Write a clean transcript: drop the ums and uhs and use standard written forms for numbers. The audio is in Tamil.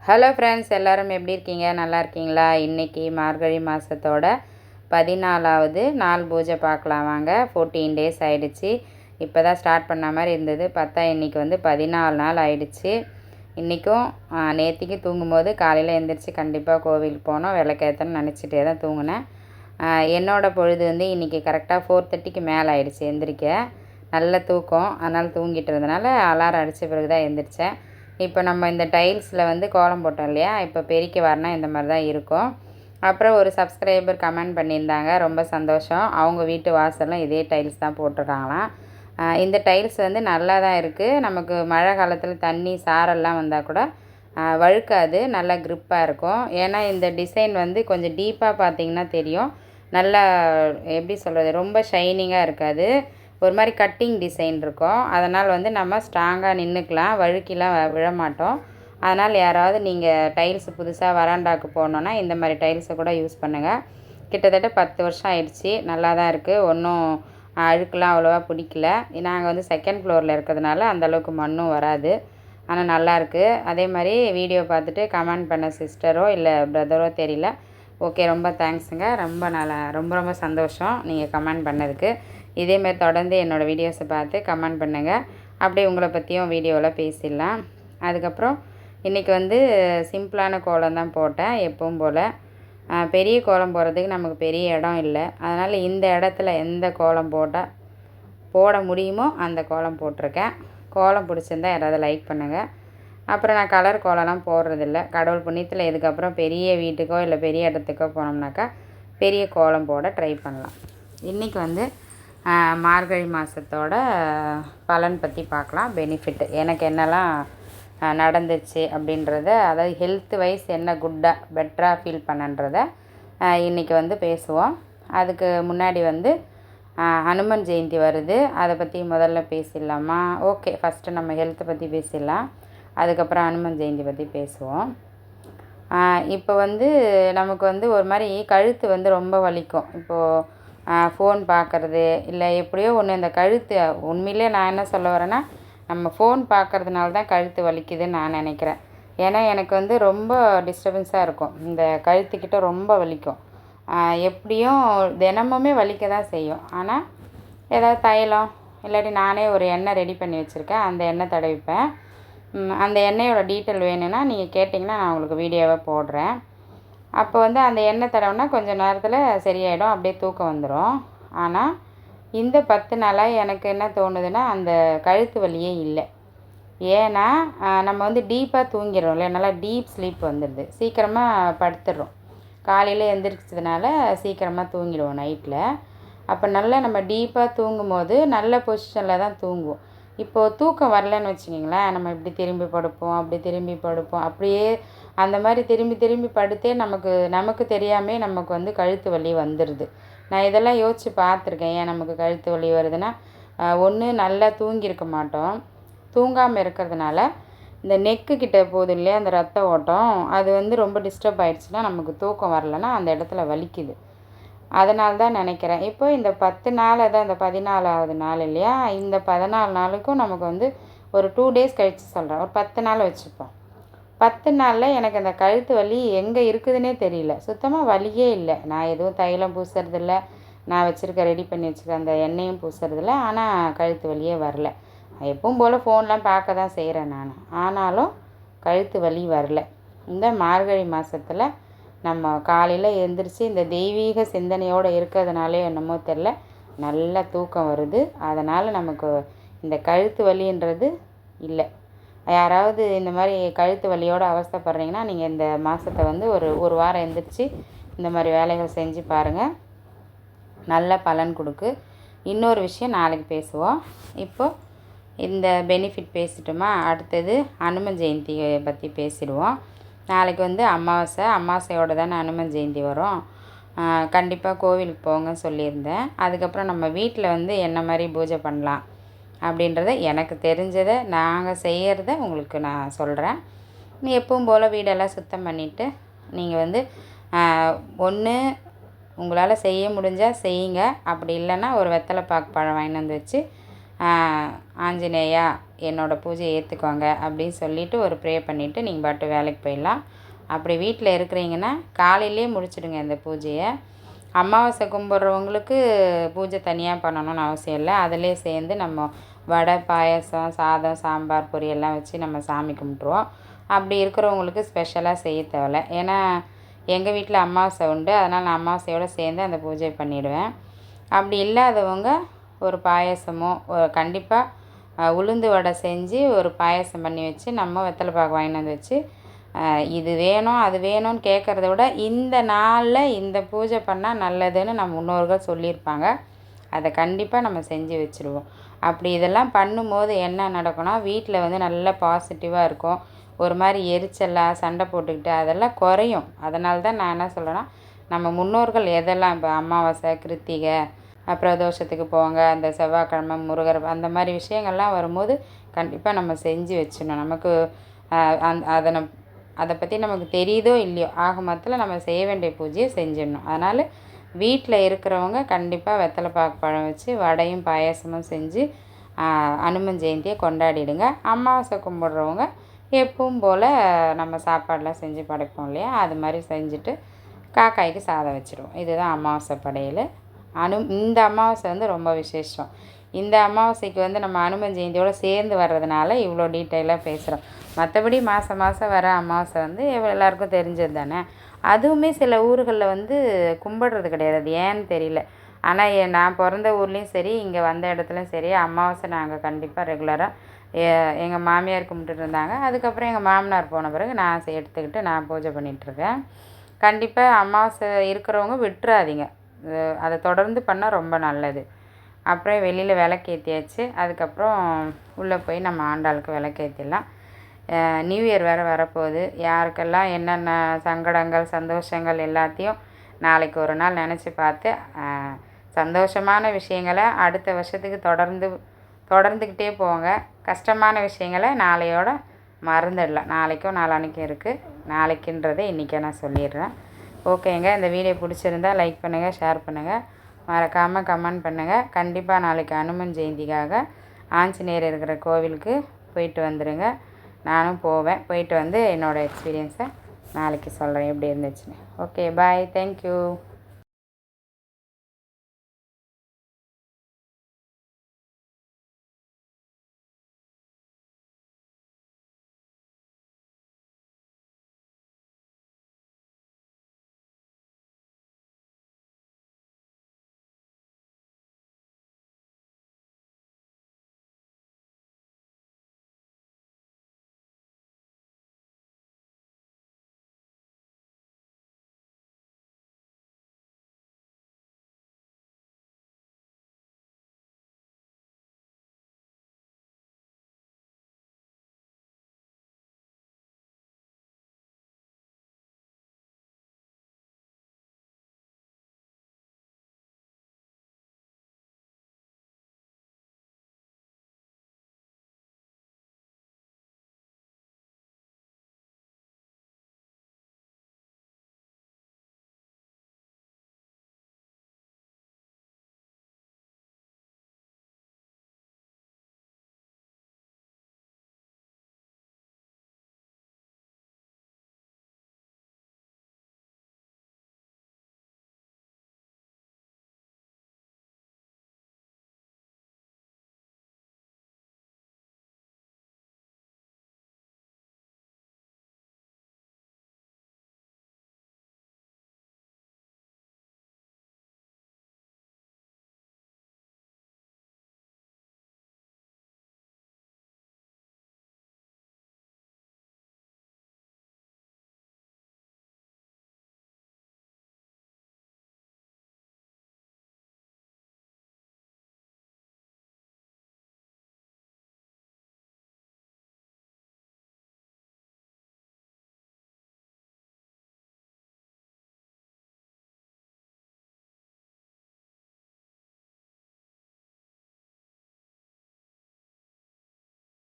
ஹலோ ஃப்ரெண்ட்ஸ், எல்லோரும் எப்படி இருக்கீங்க? நல்லா இருக்கீங்களா? இன்றைக்கி மார்கழி மாதத்தோட 14வது நாள் பூஜை பார்க்கலாம் வாங்க. 14 டேஸ் ஆகிடுச்சு. இப்போ தான் ஸ்டார்ட் பண்ண மாதிரி இருந்தது. பார்த்தா இன்றைக்கி வந்து 14 நாள் ஆகிடுச்சு. இன்றைக்கும் நேற்றுக்கு தூங்கும்போது காலையில் எழுந்திரிச்சு கண்டிப்பாக கோவிலுக்கு போனோம், விளக்கேற்றன்னு நினச்சிட்டே தான் தூங்கினேன். என்னோடய பொழுது வந்து இன்றைக்கி கரெக்டாக 4:30க்கு மேலே ஆகிடுச்சு எந்திரிக்க. நல்ல தூக்கம், அதனால் தூங்கிட்டு இருந்தனால அலாரம் அடித்த பிறகு தான் எழுந்திரிச்சேன். இப்போ நம்ம இந்த டைல்ஸில் வந்து கோலம் போட்டோம் இல்லையா, இப்போ பெருக்கி வரனா இந்த மாதிரி தான் இருக்கும். அப்புறம் ஒரு சப்ஸ்கிரைபர் கமெண்ட் பண்ணியிருந்தாங்க, ரொம்ப சந்தோஷம். அவங்க வீட்டு வாசலும் இதே டைல்ஸ் தான் போட்டிருக்காங்களாம். இந்த டைல்ஸ் வந்து நல்லா தான் இருக்குது. நமக்கு மழை காலத்தில் தண்ணி சாரெல்லாம் வந்தால் கூட வழுக்காது, நல்லா க்ரிப்பாக இருக்கும். ஏன்னா இந்த டிசைன் வந்து கொஞ்சம் டீப்பாக பார்த்திங்கன்னா தெரியும். நல்லா எப்படி சொல்கிறது, ரொம்ப ஷைனிங்காக இருக்காது, ஒரு மாதிரி கட்டிங் டிசைன் இருக்கும். அதனால் வந்து நம்ம ஸ்ட்ராங்காக நின்றுக்கலாம், வழுக்கிலாம் விழமாட்டோம். அதனால் யாராவது நீங்கள் டைல்ஸ் புதுசாக வராண்டாவுக்கு போனோன்னா இந்த மாதிரி டைல்ஸை கூட யூஸ் பண்ணுங்கள். கிட்டத்தட்ட 10 வருஷம் ஆயிடுச்சு, நல்லா தான் இருக்குது. ஒன்றும் அழுக்கெலாம் அவ்வளோவா பிடிக்கல. நாங்கள் வந்து செகண்ட் ஃப்ளோரில் இருக்கிறதுனால அந்தளவுக்கு மண்ணும் வராது. ஆனால் நல்லாயிருக்கு. அதே மாதிரி வீடியோ பார்த்துட்டு கமெண்ட் பண்ண சிஸ்டரோ இல்லை பிரதரோ தெரியல. ஓகே, ரொம்ப தேங்க்ஸுங்க. ரொம்ப ரொம்ப சந்தோஷம் நீங்கள் கமெண்ட் பண்ணதுக்கு. இதேமாதிரி தொடர்ந்து என்னோடய வீடியோஸை பார்த்து கமெண்ட் பண்ணுங்கள். அப்படியே உங்களை பற்றியும் வீடியோவில் பேசிடலாம். அதுக்கப்புறம் இன்றைக்கி வந்து சிம்பிளான கோலம் தான் போட்டேன், எப்பவும் போல். பெரிய கோலம் போடுறதுக்கு நமக்கு பெரிய இடம் இல்லை. அதனால் இந்த இடத்துல எந்த கோலம் போட முடியுமோ அந்த கோலம் போட்டிருக்கேன். கோலம் பிடிச்சிருந்தா யாராவது லைக் பண்ணுங்கள். அப்புறம் நான் கலர் கோலம்லாம் போடுறதில்ல. கடவுள் புண்ணியத்தில் இதுக்கப்புறம் பெரிய வீட்டுக்கோ இல்லை பெரிய இடத்துக்கோ போனோம்னாக்கா பெரிய கோலம் போட ட்ரை பண்ணலாம். இன்றைக்கி வந்து மார்கழி மாதத்தோட பலன் பற்றி பார்க்கலாம். பெனிஃபிட் எனக்கு என்னெல்லாம் நடந்துச்சு அப்படின்றத, அதாவது ஹெல்த் வைஸ் என்ன குட்டாக பெட்டராக ஃபீல் பண்ணன்றத இன்றைக்கி வந்து பேசுவோம். அதுக்கு முன்னாடி வந்து ஹனுமன் ஜெயந்தி வருது, அதை பற்றி முதல்ல பேசிடலாமா? ஓகே, ஃபஸ்ட்டு நம்ம ஹெல்த்தை பற்றி பேசிடலாம், அதுக்கப்புறம் ஹனுமன் ஜெயந்தி பற்றி பேசுவோம். இப்போ வந்து நமக்கு வந்து ஒரு மாதிரி கழுத்து வந்து ரொம்ப வலிக்கும். இப்போது ஃபோன் பார்க்குறது இல்லை எப்படியோ ஒன்று, இந்த கழுத்து உண்மையிலே நான் என்ன சொல்ல வரேன்னா, நம்ம ஃபோன் பார்க்குறதுனால தான் கழுத்து வலிக்குதுன்னு நான் நினைக்கிறேன். ஏன்னா எனக்கு வந்து ரொம்ப டிஸ்டர்பன்ஸாக இருக்கும், இந்த கழுத்துக்கிட்ட ரொம்ப வலிக்கும். எப்படியும் தினமுமே வலிக்க தான் செய்யும். ஆனால் ஏதாவது தைலம் இல்லாட்டி நானே ஒரு எண்ணெய் ரெடி பண்ணி வச்சுருக்கேன், அந்த எண்ணெய் தடவிப்பேன். அந்த எண்ணெயோட டீட்டெயில் வேணும்னா நீங்கள் கேட்டிங்கன்னா நான் உங்களுக்கு வீடியோவை போடுறேன். அப்போ வந்து அந்த எண்ணெய் தடவினா கொஞ்சம் நேரத்தில் சரியாயிடும், அப்படியே தூக்கம் வந்துடும். ஆனால் இந்த 10 நாளாக எனக்கு என்ன தோணுதுன்னா, அந்த கழுத்து வலியே இல்லை. ஏன்னா நம்ம வந்து டீப்பாக தூங்கிடுறோம்ல, நல்லா டீப் ஸ்லீப் வந்துடுது, சீக்கிரமாக படுத்துடுறோம். காலையில் எழுந்திரிச்சதுனால சீக்கிரமாக தூங்கிடுவோம் நைட்டில். அப்போ நல்லா நம்ம டீப்பாக தூங்கும்போது நல்ல பொசிஷனில் தான் தூங்குவோம். இப்போது தூக்கம் வரலன்னு வச்சுக்கிங்களேன், நம்ம இப்படி திரும்பி படுப்போம், அப்படி திரும்பி படுப்போம், அப்படியே அந்த மாதிரி திரும்பி திரும்பி படுத்தே நமக்கு தெரியாமே நமக்கு வந்து கழுத்து வலி வந்துடுது. நான் இதெல்லாம் யோசித்து பார்த்துருக்கேன், ஏன் நமக்கு கழுத்து வலி வருதுன்னா, ஒன்று நல்லா தூங்கியிருக்க மாட்டோம், தூங்காமல் இருக்கிறதுனால இந்த நெக்கு கிட்டே போகுது இல்லையா அந்த ரத்த ஓட்டம், அது வந்து ரொம்ப டிஸ்டர்ப் ஆகிடுச்சுன்னா நமக்கு தூக்கம் வரலைன்னா அந்த இடத்துல வலிக்குது. அதனால தான் நினைக்கிறேன். இப்போ இந்த 10 நாள் தான் இந்த 14வது நாள் இல்லையா, இந்த 14 நாளுக்கும் நமக்கு வந்து ஒரு 2 டேஸ் கழித்து சொல்கிறேன், ஒரு 10 நாள் வச்சுப்போம். 10 நாளில் எனக்கு அந்த கழுத்து வலி எங்கே இருக்குதுன்னே தெரியல, சுத்தமாக வலியே இல்லை. நான் எதுவும் தைலம் பூசுறதில்ல, நான் ரெடி பண்ணி வச்சுருக்க அந்த எண்ணெயும் பூசுறதில்ல. ஆனால் கழுத்து வலியே வரல. எப்பவும் போல் ஃபோன்லாம் பார்க்க தான் செய்கிறேன் நான், ஆனாலும் கழுத்து வலி வரல. இந்த மார்கழி மாதத்தில் நம்ம காலையில் எழுந்திரிச்சு இந்த தெய்வீக சிந்தனையோடு இருக்கிறதுனாலே என்னமோ தெரில, நல்ல தூக்கம் வருது. அதனால் நமக்கு இந்த கழுத்து வலின்றது இல்லை. யாராவது இந்த மாதிரி கழுத்து வலியோடு அவஸ்தைப்படுறீங்கன்னா நீங்கள் இந்த மாதத்தை வந்து ஒரு வாரம் எழுந்திரிச்சு இந்த மாதிரி வேலைகள் செஞ்சு பாருங்கள், நல்ல பலன் கொடுக்கு. இன்னொரு விஷயம் நாளைக்கு பேசுவோம். இப்போது இந்த பெனிஃபிட் பேசிட்டோமா, அடுத்தது ஹனுமன் ஜெயந்தியை பற்றி பேசிடுவோம். நாளைக்கு வந்து அமாவாசையோடு தானே ஹனுமன் ஜெயந்தி வரும். கண்டிப்பாக கோவிலுக்கு போங்கன்னு சொல்லியிருந்தேன். அதுக்கப்புறம் நம்ம வீட்டில் வந்து என்ன மாதிரி பூஜை பண்ணலாம் அப்படின்றத, எனக்கு தெரிஞ்சதை நாங்கள் செய்கிறத உங்களுக்கு நான் சொல்கிறேன். எப்பவும் போல் வீடெல்லாம் சுத்தம் பண்ணிவிட்டு நீங்கள் வந்து ஒன்று உங்களால் செய்ய முடிஞ்சால் செய்யுங்க, அப்படி இல்லைன்னா ஒரு வெத்தலை பாக்கு பழம் வாங்கிட்டு வந்து வச்சு ஆஞ்சநேயா என்னோடய பூஜையை ஏற்றுக்கோங்க அப்படின்னு சொல்லிவிட்டு ஒரு ப்ரே பண்ணிவிட்டு நீங்கள் பாட்டு வேலைக்கு போயிடலாம். அப்படி வீட்டில் இருக்கிறீங்கன்னா காலையிலே முடிச்சிடுங்க இந்த பூஜையை. அமாவாசை கும்பிட்றவங்களுக்கு பூஜை தனியாக பண்ணணும்னு அவசியம் இல்லை. அதிலே சேர்ந்து நம்ம வடை, பாயசம், சாதம், சாம்பார், பொரியெல்லாம் வச்சு நம்ம சாமி கும்பிட்ருவோம். அப்படி இருக்கிறவங்களுக்கு ஸ்பெஷலாக செய்ய தேவையில்ல. ஏன்னா எங்கள் வீட்டில் அமாவாசை உண்டு, அதனால் நான் அமாவாசையோடு சேர்ந்து அந்த பூஜை பண்ணிவிடுவேன். அப்படி இல்லாதவங்க ஒரு பாயசமோ கண்டிப்பாக உளுந்து வடை செஞ்சு ஒரு பாயசம் பண்ணி வச்சு நம்ம வெத்தலை பாக்கு வாங்கிட்டு வந்து வச்சு இது வேணும் அது வேணும்னு கேட்குறத விட இந்த நாளில் இந்த பூஜை பண்ணால் நல்லதுன்னு நம்ம முன்னோர்கள் சொல்லியிருப்பாங்க. அதை கண்டிப்பாக நம்ம செஞ்சு வச்சுருவோம். அப்படி இதெல்லாம் பண்ணும்போது என்ன நடக்கும்னா வீட்டில் வந்து நல்ல பாசிட்டிவாக இருக்கும். ஒரு மாதிரி எரிச்சலாக சண்டை போட்டுக்கிட்டு அதெல்லாம் குறையும். அதனால தான் நான் என்ன சொல்கிறேன்னா, நம்ம முன்னோர்கள் எதெல்லாம் இப்போ அமாவாசை, கிருத்திகை, பிரதோஷத்துக்கு போவாங்க, அந்த செவ்வாய்க்கிழமை, முருகர் அந்த மாதிரி விஷயங்கள்லாம் வரும்போது கண்டிப்பாக நம்ம செஞ்சு வச்சிடணும். நமக்கு அதை பற்றி நமக்கு தெரியுதோ இல்லையோ, ஆக மொத்தத்தில் நம்ம செய்ய வேண்டிய பூஜையை செஞ்சிடணும். அதனால் வீட்டில் இருக்கிறவங்க கண்டிப்பாக வெத்தலை பாக்கு பழம் வச்சு வடையும் பாயசமும் செஞ்சு அனுமன் ஜெயந்தியை கொண்டாடிடுங்க. அமாவாசை கும்பிட்றவங்க எப்பவும் போல் நம்ம சாப்பாடெலாம் செஞ்சு படைப்போம் இல்லையா, அது மாதிரி செஞ்சுட்டு காக்காய்க்கு சாதம் வச்சுருவோம். இதுதான் அமாவாசை படையல். இந்த அமாவாசை வந்து ரொம்ப விசேஷம். இந்த அமாவாசைக்கு வந்து நம்ம அனுமன் ஜெயந்தியோடு சேர்ந்து வர்றதுனால இவ்வளோ டீட்டெயிலாக பேசுகிறோம். மற்றபடி மாதம் வர அமாவாசை வந்து எல்லாருக்கும் தெரிஞ்சது தானே. அதுவுமே சில ஊர்களில் வந்து கும்பிடுறது கிடையாது, அது ஏன்னு தெரியல. ஆனால் நான் பிறந்த ஊர்லேயும் சரி, இங்கே வந்த இடத்துலையும் சரி, அமாவாசை நாங்கள் கண்டிப்பாக ரெகுலராக எங்கள் மாமியார் கும்பிட்டுட்டு இருந்தாங்க. அதுக்கப்புறம் எங்கள் மாமனார் போன பிறகு நான் எடுத்துக்கிட்டு நான் பூஜை பண்ணிகிட்ருக்கேன். கண்டிப்பாக அமாவாசை இருக்கிறவங்க விட்டுறாதீங்க, அதை தொடர்ந்து பண்ணால் ரொம்ப நல்லது. அப்புறம் வெளியில் விளக்கேற்றியாச்சு. அதுக்கப்புறம் உள்ளே போய் நம்ம ஆண்டாளுக்கு விளக்கேற்றிடலாம். நியூ இயர் வேறு வரப்போகுது. யாருக்கெல்லாம் என்னென்ன சங்கடங்கள், சந்தோஷங்கள் எல்லாத்தையும் நாளைக்கு ஒரு நாள் நினச்சி பார்த்து சந்தோஷமான விஷயங்களை அடுத்த வருஷத்துக்கு தொடர்ந்துக்கிட்டே போங்க. கஷ்டமான விஷயங்களை நாளையோட மறந்துடலாம். நாளைக்கும் நாளான்னைக்கும் இருக்குது. நாளைக்குன்றதை இன்றைக்கே நான் சொல்லிடுறேன். ஓகேங்க, இந்த வீடியோ பிடிச்சிருந்தால் லைக் பண்ணுங்கள், ஷேர் பண்ணுங்கள், மறக்காமல் கமெண்ட் பண்ணுங்கள். கண்டிப்பாக நாளைக்கு அனுமன் ஜெயந்திக்காக ஆஞ்சநேயர் இருக்கிற கோவிலுக்கு போயிட்டு வந்துடுங்க. நானும் போவேன். போயிட்டு வந்து என்னோடய எக்ஸ்பீரியன்ஸை நாளைக்கு சொல்கிறேன் எப்படி இருந்துச்சுன்னு. ஓகே, பாய், தேங்க்யூ.